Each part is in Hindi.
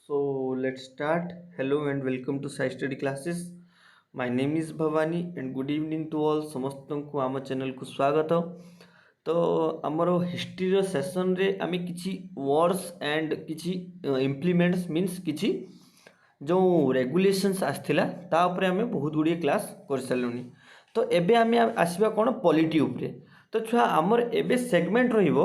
So let's start. Hello and welcome to Sai Study Classes. My name is Bhavani and good evening to all. ସମସ୍ତଙ୍କୁ ଆମ ଚ୍ୟାନେଲକୁ ସ୍ୱାଗତ। ତ ଆମର ହିଷ୍ଟ୍ରିର ସେସନରେ ଆମେ କିଛି ୱାର୍ଡସ୍ ଆଣ୍ଡ କିଛି ଇମ୍ପ୍ଲିମେଣ୍ଟସ୍ ମିନ୍ସ କିଛି ଯେଉଁ ରେଗୁଲେସନ୍ସ ଆସିଥିଲା ତା ଉପରେ ଆମେ ବହୁତ ଗୁଡ଼ିଏ କ୍ଲାସ୍ କରିସାରିଲୁଣି। ତ ଏବେ ଆମେ ଆସିବା କ'ଣ ପଲିଟି ଉପରେ। ତ ଛୁଆ ଆମର ଏବେ ସେଗମେଣ୍ଟ ରହିବ।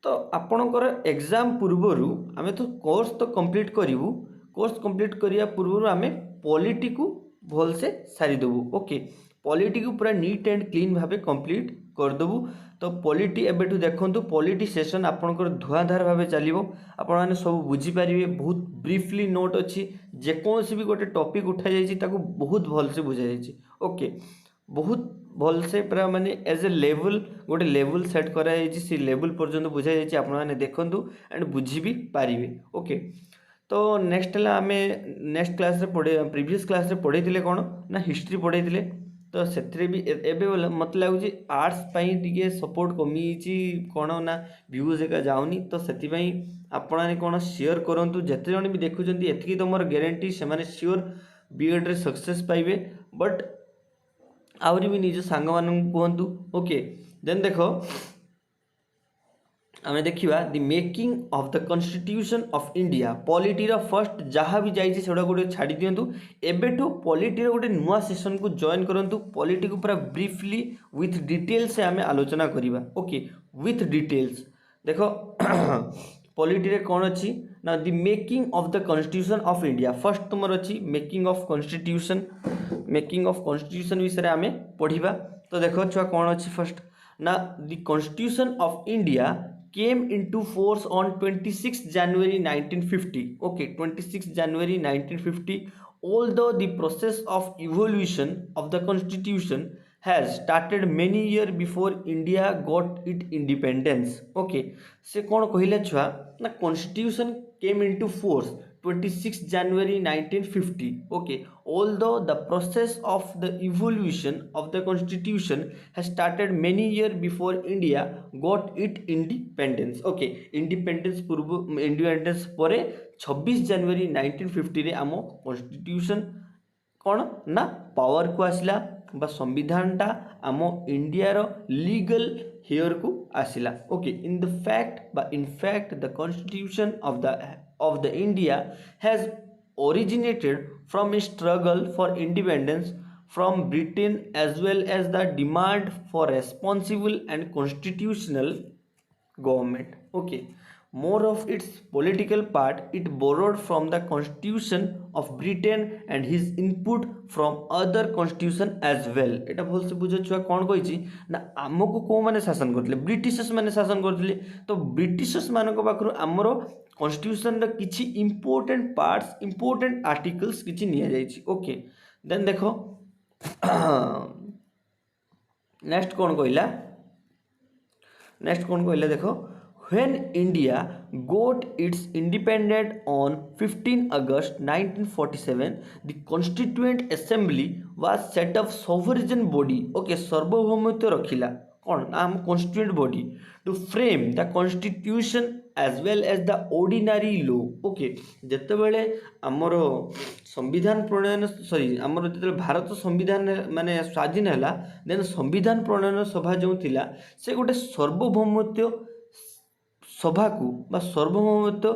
ତ ଆପଣଙ୍କର ଏକ୍ଜାମ୍ ପୂର୍ବରୁ ଆମେ ତ କୋର୍ସ ତ କମ୍ପ୍ଲିଟ୍ କରିବୁ। କୋର୍ସ କମ୍ପ୍ଲିଟ୍ କରିବା ପୂର୍ବରୁ ଆମେ ପଲିଟିକୁ ଭଲସେ ସାରିଦେବୁ। ଓକେ, ପଲିଟିକୁ ପୁରା ନିଟ୍ ଆଣ୍ଡ କ୍ଲିନ୍ ଭାବେ କମ୍ପ୍ଲିଟ୍ କରିଦେବୁ। ତ ପଲିଟି ଏବେଠୁ ଦେଖନ୍ତୁ, ପଲିଟି ସେସନ୍ ଆପଣଙ୍କର ଧୁଆଁଧାର ଭାବେ ଚାଲିବ। ଆପଣମାନେ ସବୁ ବୁଝିପାରିବେ। ବହୁତ ବ୍ରିଫଲି ନୋଟ୍ ଅଛି। ଯେକୌଣସି ବି ଗୋଟେ ଟପିକ୍ ଉଠାଯାଇଛି ତାକୁ ବହୁତ ଭଲସେ ବୁଝାଯାଇଛି। ଓକେ, ବହୁତ ଭଲସେ ପୁରା ମାନେ ଏଜ୍ ଏ ଲେବୁଲ୍ ଗୋଟେ ଲେବୁଲ୍ ସେଟ୍ କରାଯାଇଛି। ସେ ଲେବୁଲ୍ ପର୍ଯ୍ୟନ୍ତ ବୁଝାଯାଇଛି। ଆପଣମାନେ ଦେଖନ୍ତୁ ଆଣ୍ଡ ବୁଝି ବି ପାରିବେ। ଓକେ, ତ ନେକ୍ସଟ ହେଲା ଆମେ ନେକ୍ସଟ କ୍ଲାସ୍ରେ ପ୍ରିଭିୟସ୍ କ୍ଲାସ୍ରେ ପଢ଼େଇଥିଲେ କ'ଣ ନା ହିଷ୍ଟ୍ରି ପଢ଼େଇଥିଲେ। ତ ସେଥିରେ ବି ଏବେ ମୋତେ ଲାଗୁଛି ଆର୍ଟ୍ସ ପାଇଁ ଟିକେ ସପୋର୍ଟ କମିଯାଇଛି କ'ଣ ନା ଭ୍ୟୁଜ୍ ଏକା ଯାଉନି। ତ ସେଥିପାଇଁ ଆପଣମାନେ କ'ଣ ସେୟାର କରନ୍ତୁ। ଯେତେ ଜଣ ବି ଦେଖୁଛନ୍ତି ଏତିକି ତ ମୋର ଗ୍ୟାରେଣ୍ଟି ସେମାନେ ସିଓର ବିଏଡ଼୍ରେ ସକ୍ସେସ୍ ପାଇବେ। ବଟ୍ ଆହୁରି ବି ନିଜ ସାଙ୍ଗମାନଙ୍କୁ କୁହନ୍ତୁ। ଓକେ, ଦେନ୍ ଦେଖ ଆମେ ଦେଖିବା the making of the constitution of India. ପଲିଟିର ଫର୍ଷ୍ଟ ଯାହା ବି ଯାଇଛି ସେଗୁଡ଼ା ଗୋଟେ ଛାଡ଼ି ଦିଅନ୍ତୁ। ଏବେଠୁ ପଲିଟିର ଗୋଟେ ନୂଆ ସେସନ୍କୁ ଜଏନ୍ କରନ୍ତୁ। ପଲିଟିକୁ ପୁରା ବ୍ରିଫଲି ୱିଥ୍ ଡିଟେଲ୍ସ ଆମେ ଆଲୋଚନା କରିବା। ଓକେ, ୱିଥ୍ ଡିଟେଲ୍ସ ଦେଖ ପଲିଟିରେ କ'ଣ ଅଛି ନା the making of the constitution of India. First ତୁମର ଅଛି making of constitution. Making of constitution ବିଷୟରେ ଆମେ ପଢ଼ିବା। ତ ଦେଖ ଛୁଆ କ'ଣ ଅଛି ଫର୍ଷ୍ଟ ନା the constitution of India came into force on 26 January 1950. Okay, 26 January 1950. Although the process of evolution of the constitution has started many years before India got its independence. Okay, से कौन कहले छुआ ना constitution came into force 26 January 1950. Okay, although the process of the evolution of the constitution has started many years before India got its independence. Okay, independence पूर्व independence ପରେ 26 ଜାନୁଆରୀ 1950 ରେ ଆମ constitution କ'ଣ ନା ପାୱାର को आसिला बा संविधानटा आम इंडियार लीगल हेयर को आसिला। ओके, इन द फैक्ट बा in fact the constitution of the India has originated from a struggle for independence from Britain as well as the demand for responsible and constitutional government. Okay, more of its political part it borrowed from the constitution of Britain and his input from other constitution as well. एटा भल से बुझ छुआ कौन कही ना आमको कौ माने शासन करते ब्रिटिशर्स माने शासन करते। तो ब्रिटिशर्स मानक पाखु आमर कॉन्स्टिट्यूशन किछि इंपोर्टेंट पार्ट्स इंपोर्टेंट आर्टिकल्स किछि निया जाइछि। ओके, देन देखो नेक्स्ट कौन कहला देखो when India got its independence on 15 August 1947 the Constituent Assembly was set up sovereign body. Okay, सार्वभौमत्व रखिला कौन आम constituent body to frame the constitution as well as the ordinary law. Okay, जते बेले हमरो संविधान प्रणयन हमरो जते भारत संविधान माने स्वाधीन हैला देन संविधान प्रणयन सभा जो थिला से गोटे सार्वभौमत्व सभा को बा सार्वभौमत्व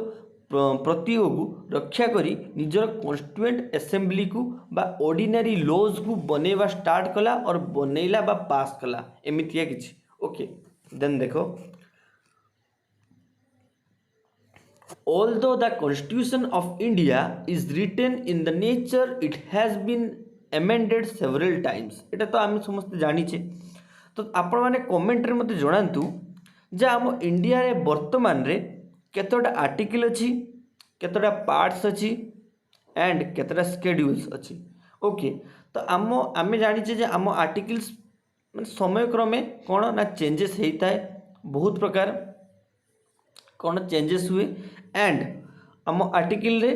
प्रतीक को रक्षा करी निजर कॉन्स्टिट्यूएंट असेंबली को बा ऑर्डिनरी लॉज को बनेवा स्टार्ट कला और बनैला बा पास कला एमितिया किछि। ओके, देन देखो although the constitution of India is written in the nature it has been amended several times. एटा तो आम समस्त जानी छे। तो आपण माने कमेंट रे मते जणांतु जे आम इंडिया रे वर्तमान रे केतोटा आर्टिकल अछि केतोटा पार्ट्स अछि एंड केतोटा शेड्यूल्स अछि। ओके, तो आम जानी छे जे आम आर्टिकल्स माने समय क्रमे कोन ना चेंजेस हेता है बहुत प्रकार कौन चेंजेस हुए एंड आम आर्टिकल रे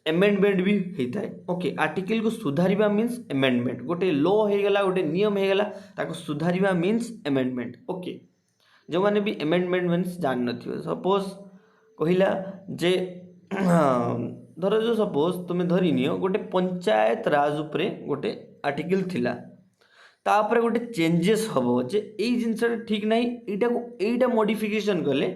एमेंडमेंट भी होता है। ओके, आर्टिकल को सुधारिबा मीन्स एमेंडमेंट गोटे लॉ हो गला गोटे नियम हो गला ताको सुधारिबा मीन्स एमेंडमेंट। ओके, जो माने भी एमेंडमेंट मीन्स जान नथिबे सपोज कहिला जे धर जो सपोज तुम्हें धरी नियो गोटे पंचायत राज उपरे गोटे आर्टिकल थिला तापर गोटे चेंजेस हम जे यही जिनसा ठीक ना यहीटा मॉडिफिकेशन कले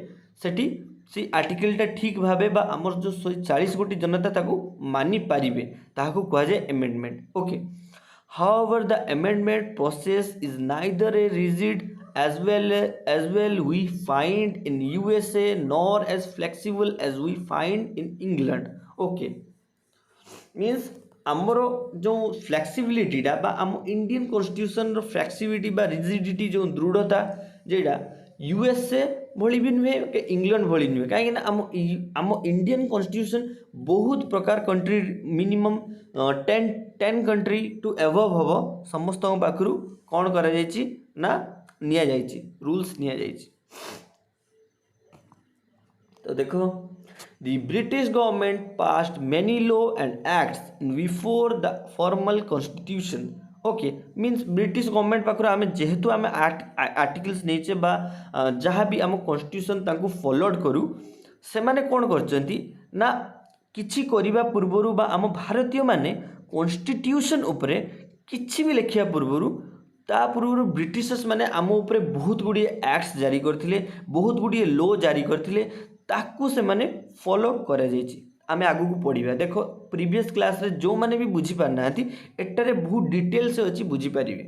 सेठी से आर्टिकलटा ठीक भावे बा आमर जो 140 कोटी जनता ताको मानि पारिबे ताहाको कहा जाए amendment okay however the amendment process is neither a rigid as well we find in USA nor as flexible as we find in England okay means आमर जो फ्लेक्सिबिलिटीटा बा आम इंडियन कॉन्स्टिट्यूशन रो फ्लेक्सिबिलिटी बा रिजिडिटी जो दृढ़ता जेटा यूएसए भली भी नुहे के इंग्लैंड भली नुहे कहीं आम इंडियन कॉन्स्टिट्यूशन बहुत प्रकार country minimum 10 country to above हम समस्त पाखु कौन करा जायछि ना निया जायछि रूल्स निया जायछि तो देखो the British government passed many law and acts before the formal constitution okay means British government पाखर आम जेहेतु आम आर्टिकल्स नहींचे बा जहाँ भी आम कॉन्स्टिट्यूशन तांको फॉलोड करू से माने कौन करचंती ना किछि करिबा पूर्वरु बा आम भारतीय माने कॉन्स्टिट्यूशन उपरे किछि भी लिखिया पूर्वरु ता पूर्व ब्रिटिशर्स माने आम उपरे बहुत गुडी एक्ट्स जारी करथिले बहुत गुडी लॉ जारी करथिले ताकू से माने फॉलो करा जायछि आमे आगु को पढ़िबा देखो प्रीवियस क्लास रे जो माने भी बुझी पारनाथि एटारे बहुत डिटेल से अछि बुझी पारिबे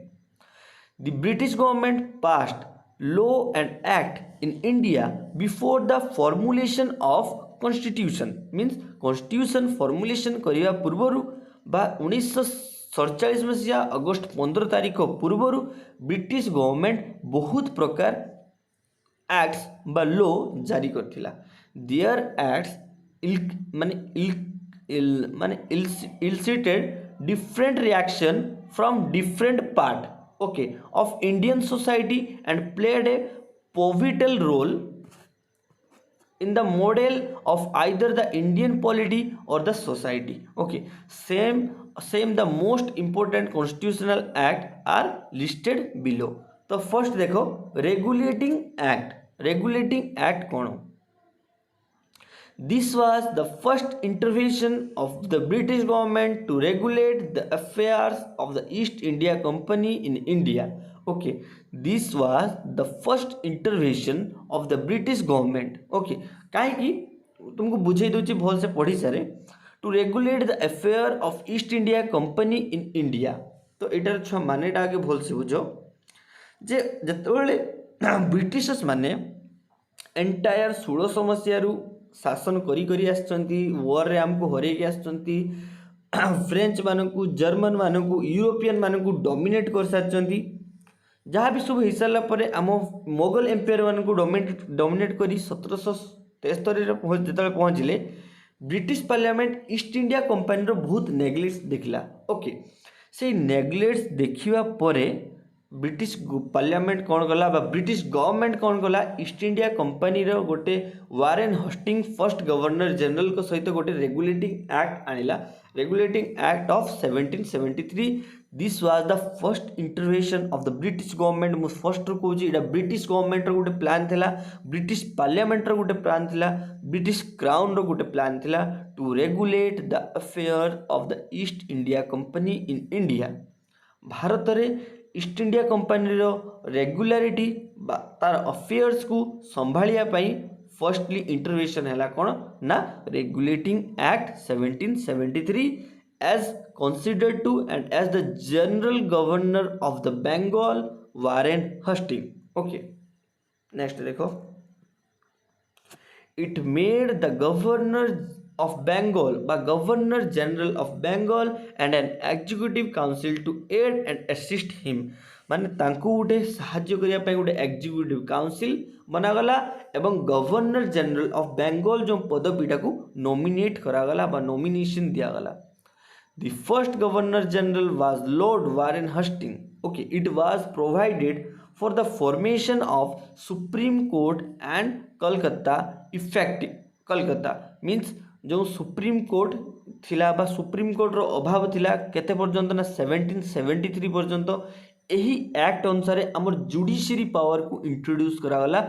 the British government passed law and act in India before the formulation of constitution means constitution formulation करिया पूर्वरु बा 1947 मसीहा अगस्त 15 तारिख पूर्वरु ब्रिटिश गवर्नमेंट बहुत प्रकार एक्ट्स बा लॉ जारी करथिला there acts elicited different reaction from different part okay of Indian society and played a pivotal role in the model of either the Indian polity or the society okay same the most important constitutional act are listed below तो first देखो regulating act कौन This was the first intervention of the British government to regulate the affairs of the East India Company in India. Okay, this was the first intervention of the British government. Okay, कहीं तुमको बुझे दूची भल से पढ़ी सारे to regulate the affair of East India Company in India. तो इटार छुआ माने आगे भल से बुझो जे जतबेले ब्रिटिशर्स माने एंटायर 1600 मसीहारू शासन करी आसचंती वॉर रे हमको हरे के आसचंती फ्रेंच मानकू जर्मन मानकू यूरोपियन मानकू डोमिनेट कर सारचंती जहाँ भी सब हो सारा पर आम मोगल एम्पायर मानकू डोमिनेट करी 1773 रे जेतबे पहुँचले British parliament East India Company रो बहुत नेग्लेक्ट देखला ओके से नेग्लेक्ट देखिवा परे ब्रिटिश पार्लियामेंट कौन कला बा ब्रिटिश गवर्नमेंट कौन कला ईस्ट इंडिया कंपनी रो गोटे Warren Hasting first governor general को सहित गोटे रेगुलेटिंग एक्ट आनिला regulating act of 1773 this was the first intervention of the British government मु फर्स्ट रो कहूची एटा ब्रिटिश गवर्नमेंट रो गोटे प्लान थिला ब्रिटिश पार्लियामेंट रो गोटे प्लान थिला ब्रिटिश क्राउन रो गोटे प्लान थिला to regulate the affair of the East India Company in India Bharat रे ईस्ट इंडिया कंपनी रो रेगुलारिटी तार अफेयर्स को संभालिया पई फर्स्टली इंटरवेंशन हैला कोन ना regulating act 1773 as considered to and as the general governor of the Bengal Warren Hasting okay next देखो it made the governor of Bengal by Governor General of Bengal and an executive council to aid and assist him माने तांकु उठे साहाଯ୍य करिया पई उठे एग्जीक्यूटिव काउंसिल बनागला एवं गवर्नर जनरल ऑफ बेंगल जो पदवीटा को नॉमिनेट करागला बा नॉमिनेशन दियागला the first governor general was Lord Warren Hasting okay it was provided for the formation of supreme court and Calcutta effective Calcutta means जो सुप्रीम कोर्ट थिला बा सुप्रीम कोर्ट रो अभाव थिला केते पर्यंत ना 1773 पर्यंत एही एक्ट अनुसार हमर जुडिशियरी पावर को इंट्रोड्यूस करागला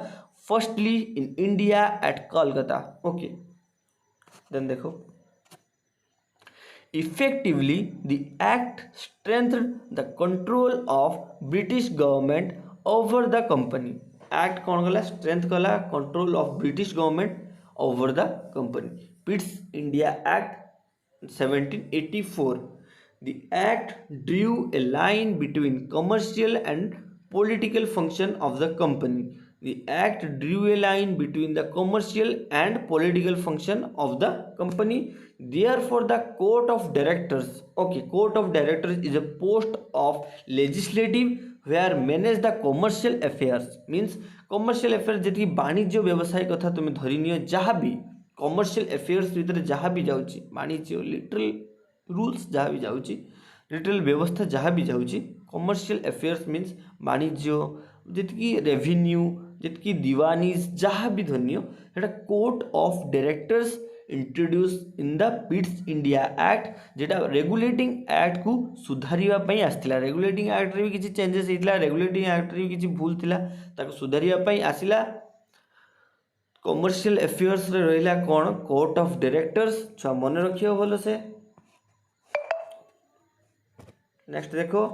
firstly in India at Calcutta okay then देखो Effectively, the act strengthened the control of British government over the company. Act कौन कला strength कला control of British government over the company. Pitt's India Act 1784. The act drew a line between commercial and political function of the company. The act drew a line between the commercial and political function of the company. Therefore, the court of directors, okay, court of directors is a post of legislative where manage the commercial affairs. Means commercial affairs जति वाणिज्य व्यवसाय कथा तुम धरी नियो जहाँ भी commercial affairs भितर जहाँ भी जाउची वाणिज्य लिटरल रूल्स जहाँ भी जाउची लिटरल व्यवस्था जहाँ भी जाउची कमर्शियल अफेयर्स मीन्स वाणिज्य जितकी रेवेन्यू जितकी दीवानीज जहाँ भी धन्य सेटा court of directors introduce in the Pitt's India act जेटा रेगुलेटिंग एक्ट को सुधारिबा पई आस्थिला रेगुलेटिंग एक्ट रे भी किछि चेंजेस हेतिला रेगुलेटिंग एक्ट रे भी किछि भूल थिला ताको सुधारिबा पई आसिला कमर्शियल अफेयर्स रे रहिला कोन कोर्ट ऑफ डायरेक्टर्स छ मन रखियो भलो से नेक्स्ट देखो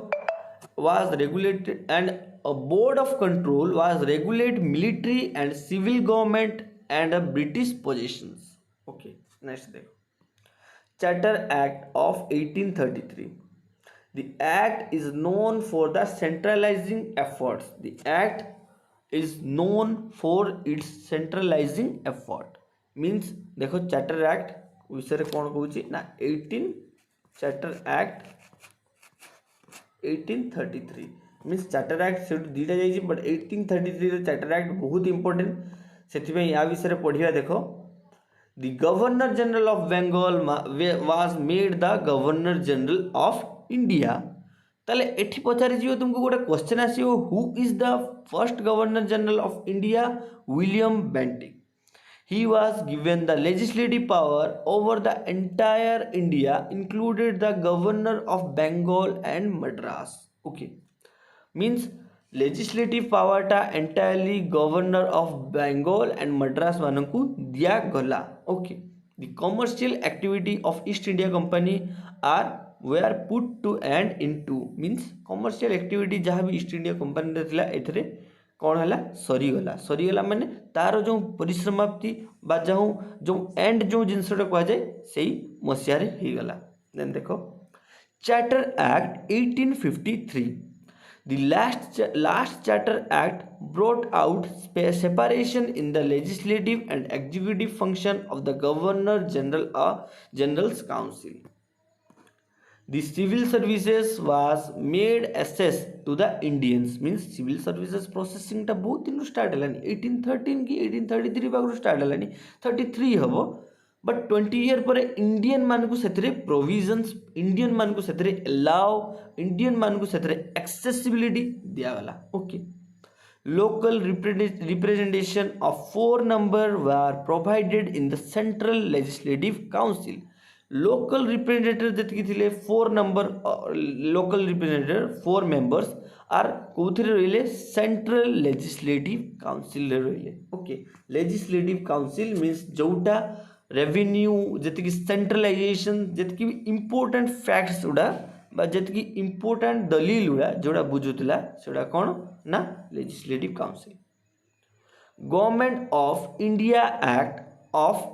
was regulated and a board of control was regulate military and civil government and British possessions. Okay, next देखो Charter Act of 1833. The act is known for the centralizing efforts. The act is known for its centralizing effort. Means देखो Charter Act विषय रे कौन कहूची ना 18 Charter Act 1833 means charter act से दुईटा जाइए बट 1833 चार्टर एक्ट बहुत इंपोर्टेंट से या विषय पढ़िया देख the governor general of Bengal was made the governor general of India ताले एठी पचारि जीव तुमको गोटे क्वेश्चन आसीओ who is the first governor general of India William Bentinck He was given the legislative power over the entire India, included the governor of Bengal and Madras. Okay, means legislative power ta entirely governor of Bengal and Madras mananku दिया गला. Okay, the commercial activity of East India Company are were put to end into means commercial activity जहाँ भी East India Company रे थिला एथरे कौन है सरीगला माने तार जो परिसमाप्ति बा जो एंड जो जिनसटा कह जाए से मसीह गला देन देखो charter act 1853 the last charter act brought out separation in the legislative and executive function of the governor generals council The civil services was made access to the Indians means civil services processing टा बहुत दिन स्टार्ट हलानी 1813 की 1833 पाखरु स्टार्ट हलानी 33 हबो बट 20 ईयर पर इंडियन मान को सेतरे प्रोविजंस इंडियन मान को सेतरे अलाउ इंडियन मान को सेतरे एक्सेसिबिलिटी दिया गला okay local representation of 4 number were provided in the central legislative council local representative जति थिले 4 नंबर लोकल रिप्रेजेंटेटिव 4 मेंबर्स आर कोथिरे रहिले सेंट्रल लेजिस्लेटिव काउंसिल रे रहिले ओके लेजिस्लेटिव काउंसिल मींस जोटा रेवेन्यू जति की सेंट्रलाइजेशन जति की इंपोर्टेंट फैक्ट्स उडा बा जति की इंपोर्टेंट दलील उडा जोडा बुझुतला सेडा कोन ना legislative council government of India act of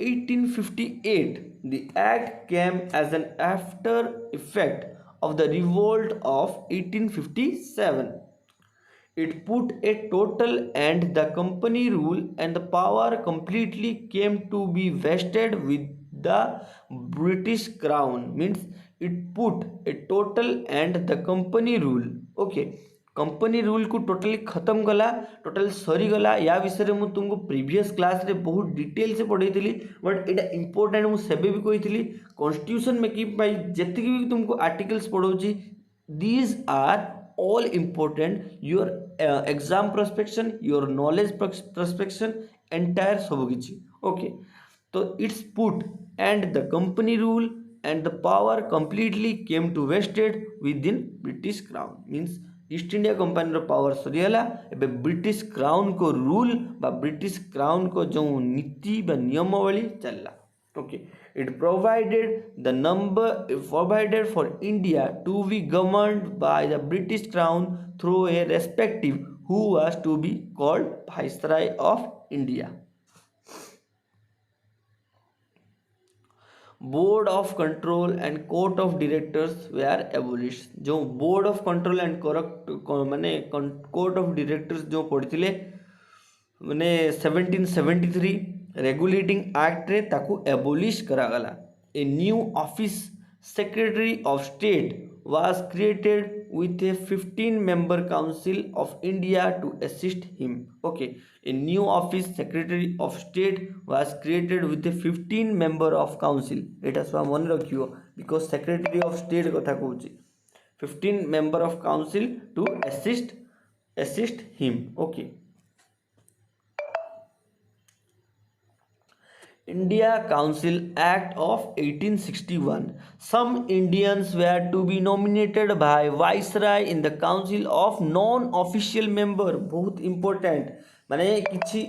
1858 the act came as an after effect of the revolt of 1857 it put a total end the company rule and the power completely came to be vested with the British crown means it put a total end the company rule okay company rule को टोटली खत्म कला टोटल सरी गला या विषय में तुमको प्रीवियस क्लास रे बहुत डिटेल से पढ़ाई बट एटा इंपोर्टेंट मु सेबे भी कही कॉन्स्टिट्यूशन मेकिंग पाई जति भी तुमको आर्टिकल्स पढ़ाऊची these are all important your exam prospection your knowledge prospection entire सब किछि ओके तो it's put end the company rule and the power completely came to vested within British crown means East India Company power सरीगला एवं ब्रिटिश क्राउन को रूल बा ब्रिटिश क्राउन को जो नीति बा नियमावली चलला Okay, it provided for India to be governed by the British Crown through a respective who was to be called Viceroy of India. Board of control and court of directors were abolish जो बोर्ड ऑफ कंट्रोल एंड माने कोर्ट ऑफ डायरेक्टर्स जो पढ़ी माने 1773 रेगुलेटिंग एक्ट रे ताकू एबोलिश करागला a new office secretary of state was created with a 15 member council of India to assist him. Okay, a new office secretary of state was created with a 15 member of council. Eta सब मन रखियो because secretary of state कथा कहूची 15 member of council to assist him. Okay. India Council Act of 1861. Some Indians were to be nominated by Viceroy in the council of non-official member. बहुत important माने किछि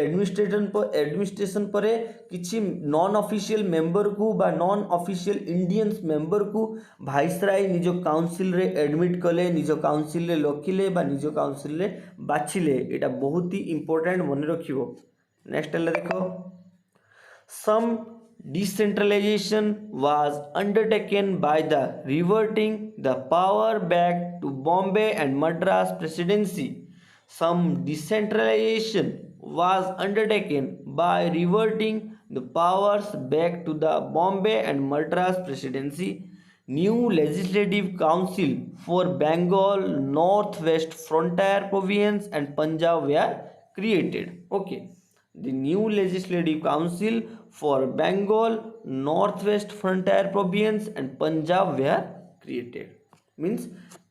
एडमिनिस्ट्रेशन परे किछि नॉन ऑफिशियल मेंबर को बा नॉन ऑफिशियल इंडियंस मेंबर को भाइसराय निज काउंसिल रे एडमिट कले निज काउंसिल रे लखिले बा निज काउंसिल रे बाछिले एटा बहुत ही इंपोर्टेंट मन रखिबो. नेक्स्ट देखो some decentralization was undertaken by the reverting the power back to Bombay and Madras presidency. Some decentralization was undertaken by reverting the powers back to the Bombay and Madras presidency. New legislative council for Bengal, Northwest Frontier Province and Punjab were created. Okay. The new legislative council for Bengal, Northwest Frontier Province and Punjab were created. Means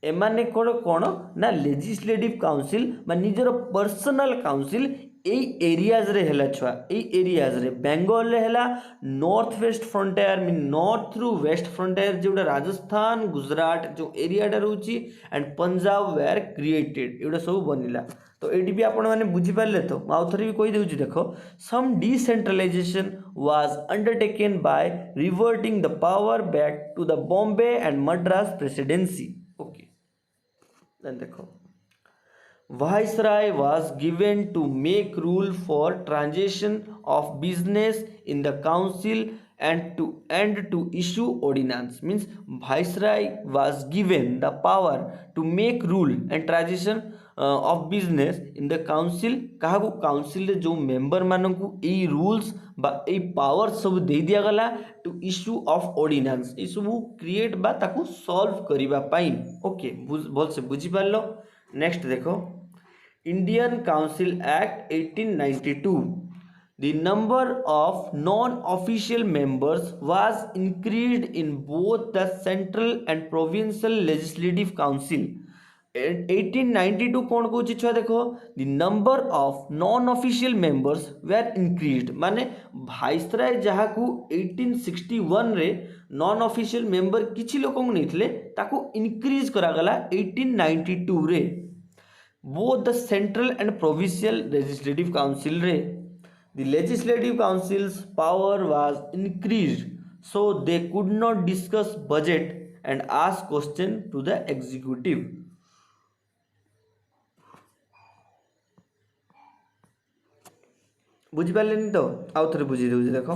एमाने कौन ना लेजिस्लेटिव काउंसिल बा निजर पर्सनल काउंसिल এই एरियाज रे हेला छुआ এই एरियाज रे बेंगल रे हेला north west frontier mean north through west frontier जोटा राजस्थान गुजरात जो एरियाटा रोची एंड पंजाब वेयर क्रिएटेड एटा सब बनिला. तो ये भी आपण मैंने बुझीपारे तो आउ थे भी कहीदे देख some decentralisation was undertaken by reverting the power back to the Bombay and Madras presidency. Okay then देखो Viceroy was given to make rule for transaction of business in the council and to issue ordinance. Means Viceroy was given the power to make rule and transaction of business in the council. काहाकू council रे जो member मानकू ए rules बा ए power सब दे दिया गला to issue of ordinance ए सब create बा ताकू solve करिबा पाई. ओके भल से बुझी पारलो. नेक्स्ट देखो Indian Council Act 1892. The number of non-official members was increased in both the central and provincial legislative council. 1892 कौन कौन छुआ देखो the number of non-official members were increased माने भाइसराय जहाँ को 1861 रे नॉन ऑफिशियल मेंबर किछि लोक नहीं थे ताको इंक्रीज करागला 1892 रे. Both the central and provincial legislative council रे the legislative council's power was increased so they could not discuss budget and ask question to the executive. बुझी पारे तो आउ थे बुझी दूसरी देखो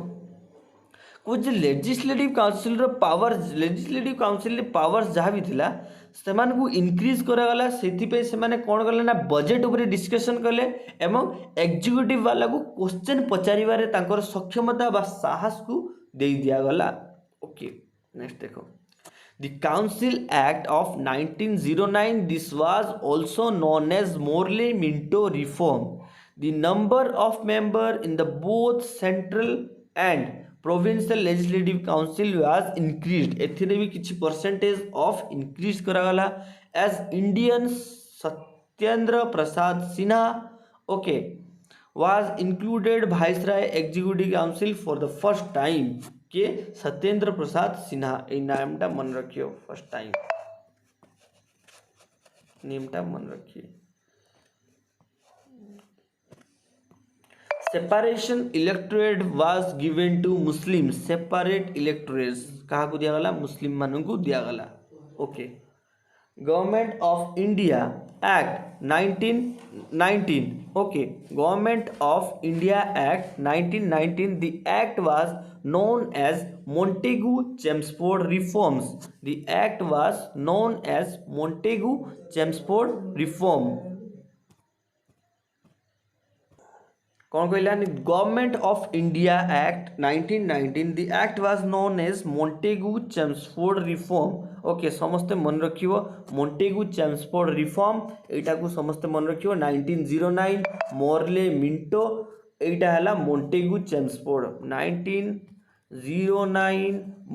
कुछ legislative council power legislative council powers जहाँ भी थिला सेमान को इंक्रीज करागला से माने कौन कले ना बजेट उपरे डिस्कशन कले एवं एग्जीक्यूटिव वाला को क्वेश्चन पचारिबारे तांकर सक्षमता बा साहस को दे दिया गला. ओके नेक्स्ट देखो The Council Act of 1909. This was also known as Morley-Minto reform. The number of members in the both central and provincial legislative council was increased. एथिरे भी किछि परसेंटेज ऑफ इंक्रीज करागला as Indian Satyendra Prasad Sinha okay was included Viceroy Executive Council for the first time. के सत्येंद्र प्रसाद सिन्हा ए नामटा मन रखियो फर्स्ट टाइम नेमटा मन रखिए. Separation electorate was given to Muslim, separate electorates कहा को दिया गला, मुस्लिम मानू को दिया गला। Okay, government of India act 1919, okay, government of India act 1919, the act was known as Montagu Chelmsford Reforms, the act was known as Montagu Chelmsford Reform। कौन कहला, government of India act 1919, the act was known as Montagu Chelmsford reform. Okay, समस्ते मन रखियो मोंटेगु चेम्सफोर्ड रिफॉर्म, एटा को समस्ते मन रखियो। 1909 मोरले मिंटो, एटा हला Montagu Chelmsford. 1909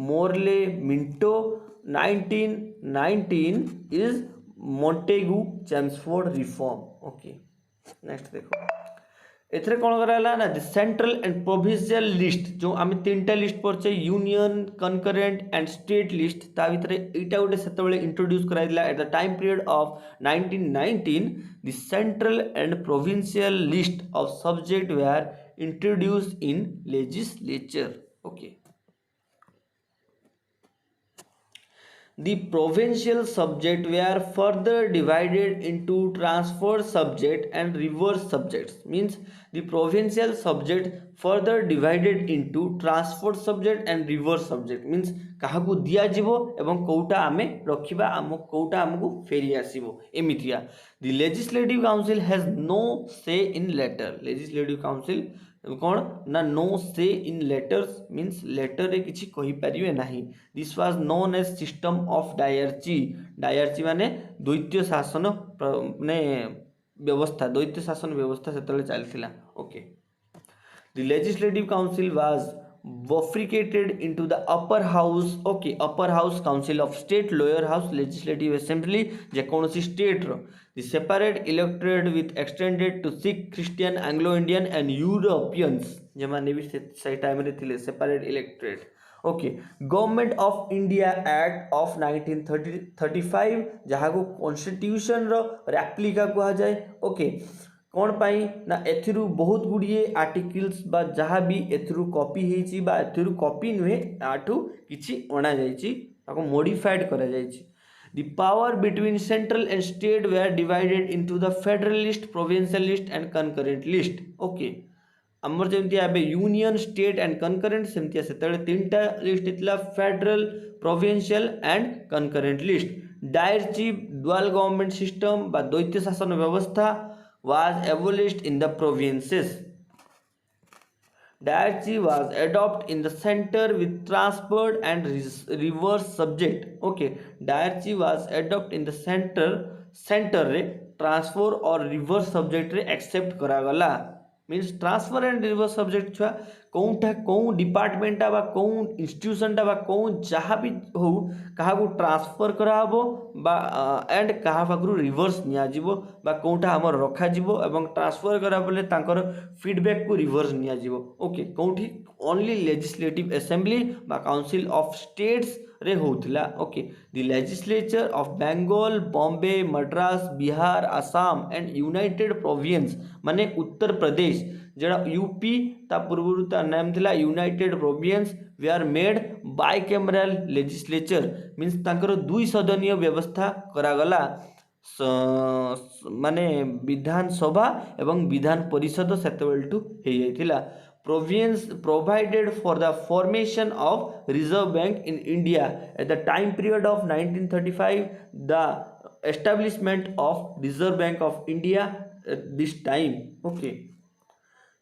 Morley Minto, 1919 is Montagu Chelmsford reform. Okay, next देखो, एथरे कौन कराला ना, सेंट्रल एंड प्रोविंशियल लिस्ट, जो आम तीन टा लिस्ट पढ़े, union, concurrent and state list, ता भितर एटा गोटे सेतबेले इंट्रोड्यूस कराइला at the time period of 1919। The central and provincial list of subject were introduced in legislature. Okay, the provincial subject were further divided into transfer subject and reverse subjects, means the provincial subject further divided into transfer subject and reverse subject, means कहा को दिया जीवो एवं कोटा आमे रखिबा, आम कोटा आमको फेरी आसीबो एमितिया। the legislative council has no say in letter, legislative council कौन ना नो से इन लेटर्स, मीन्स लेटर रे किछि कहि परिबे नाही। This was known as system of dyarchy, dyarchy माने द्वैत शासन ने व्यवस्था, द्वैत शासन व्यवस्था सेतले चलथिला। Okay, the legislative council was bifurcated into the upper house, okay, upper house council of state, lower house legislative assembly जे कौनसी स्टेट रो, the separate electorate with extended to Sikh, Christian, Anglo-Indian and Europeans जे माने भी सही टाइम रे थिले separate electorate। Okay, government of India act of 1935 जहाँ को कॉन्स्टिट्यूशन रो रेप्लिका कहा जाए। ओके, कौन पाई ना एथिरु बहुत गुड़िए आर्टिकल्स बा जहाँ भी एथिरु कॉपी हेची बा एथिरु कॉपी नुहे आठु किछि अणा जाइछि, ताको मॉडिफाइड करा जाइछि। The power between central and state were divided into the federalist, provincialist and concurrent list। Okay, आमर जेमती आबे यूनियन, स्टेट एंड कनकरेंट, सेमती सेतबेले तीनटा लिस्ट इतला, federal, provincial and concurrent list. Dyarchy dual government system बा द्वैत शासन व्यवस्था was abolished in the provinces। Diarchy was adopted in the center with transferred and reverse subject। Okay, Diarchy was adopted in the center रे transfer और reverse subject रे accept करा गला, means transfer and reverse subject छुआ कौनटा कौन डिपार्टमेंटा बा कौन इंस्टीट्यूशनटा बा कौन जहाँ भी हो कहा को ट्रांसफर कराबो बा एंड कहा पाखरु रिवर्स निया जीवो बा कौनटा हमर रखा जीवो एवं ट्रांसफर करा बोले तांकर फीडबैक को रिवर्स निया जीवो। ओके, कौठी ओनली लेजिस्लेटिव असेंबली बा काउंसिल ऑफ स्टेट्स रे होतला। Okay, the legislature of Bengal, Bombay, Madras, Bihar, Assam and United province माने उत्तर प्रदेश जड़ा यूपी ता पूर्व ता नाम थिला United Province we are made bicameral legislature, means तांकर दुई सदनीय व्यवस्था करा गला, माने विधानसभा एवं विधान परिषद सेतेबेलटू हे जाइथिला। Province provided for the formation of Reserve Bank in India at the time period of 1935, the establishment of Reserve Bank of India at this time। Okay,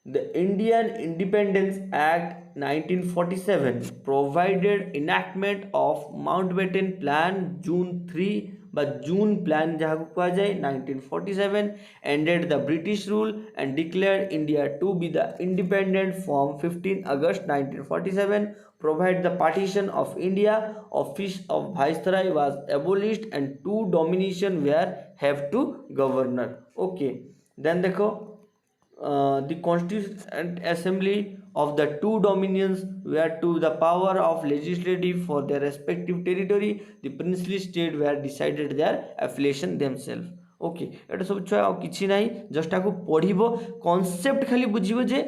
the Indian Independence Act 1947 provided enactment of Mountbatten Plan June 3 but June Plan जहाँ को कहा जाए 1947 ended the British rule and declared India to be the independent from 15 August 1947, provide the partition of India, office of Viceroy was abolished and two domination were have to governor। Okay, then देखो the Constituent Assembly of the two dominions were to the power of legislative for their respective territory, the princely state were decided their affiliation themselves। Okay एटा सब छुआ आ किछि नाही जस्ट आको पढ़िबो कॉन्सेप्ट खाली बुझिबो जे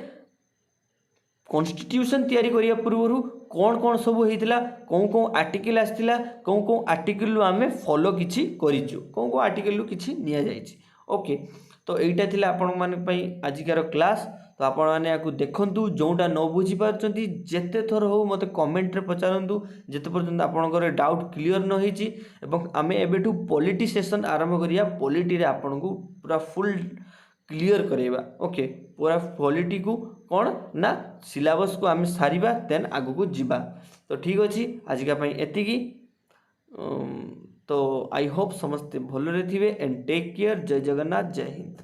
कॉन्स्टिट्यूशन तैयारी करिया पूर्व कौन कौन सब होइतिला कौन कौन आर्टिकल आस्तिला कौन कौन आर्टिकल रु आमे फॉलो किछि करिछु कौन कौन आर्टिकल रु किछि निया जाइछि ओके तो एइटा थिला आपण मान पई आजिकार क्लास तो आपण माने याकू देखंतु जोटा न बुझी पारचंती जेते थर हो मते कमेंट रे पचारंतु जेते पर्यंत आपनकर डाउट क्लियर न होईची एवं आमे एबेठू पॉलिटी सेशन आरंभ करिया पॉलिटी रे आपनकू पूरा फुल क्लियर करेबा ओके पूरा पॉलिटी को कौन ना सिलेबस को आम सारिबा देन आगु को जीवा तो ठीक अछि आजिका पई एतिकी तो आई होप समस्ते भल रे थिबे एंड टेक केयर जय जगन्नाथ जय हिंद।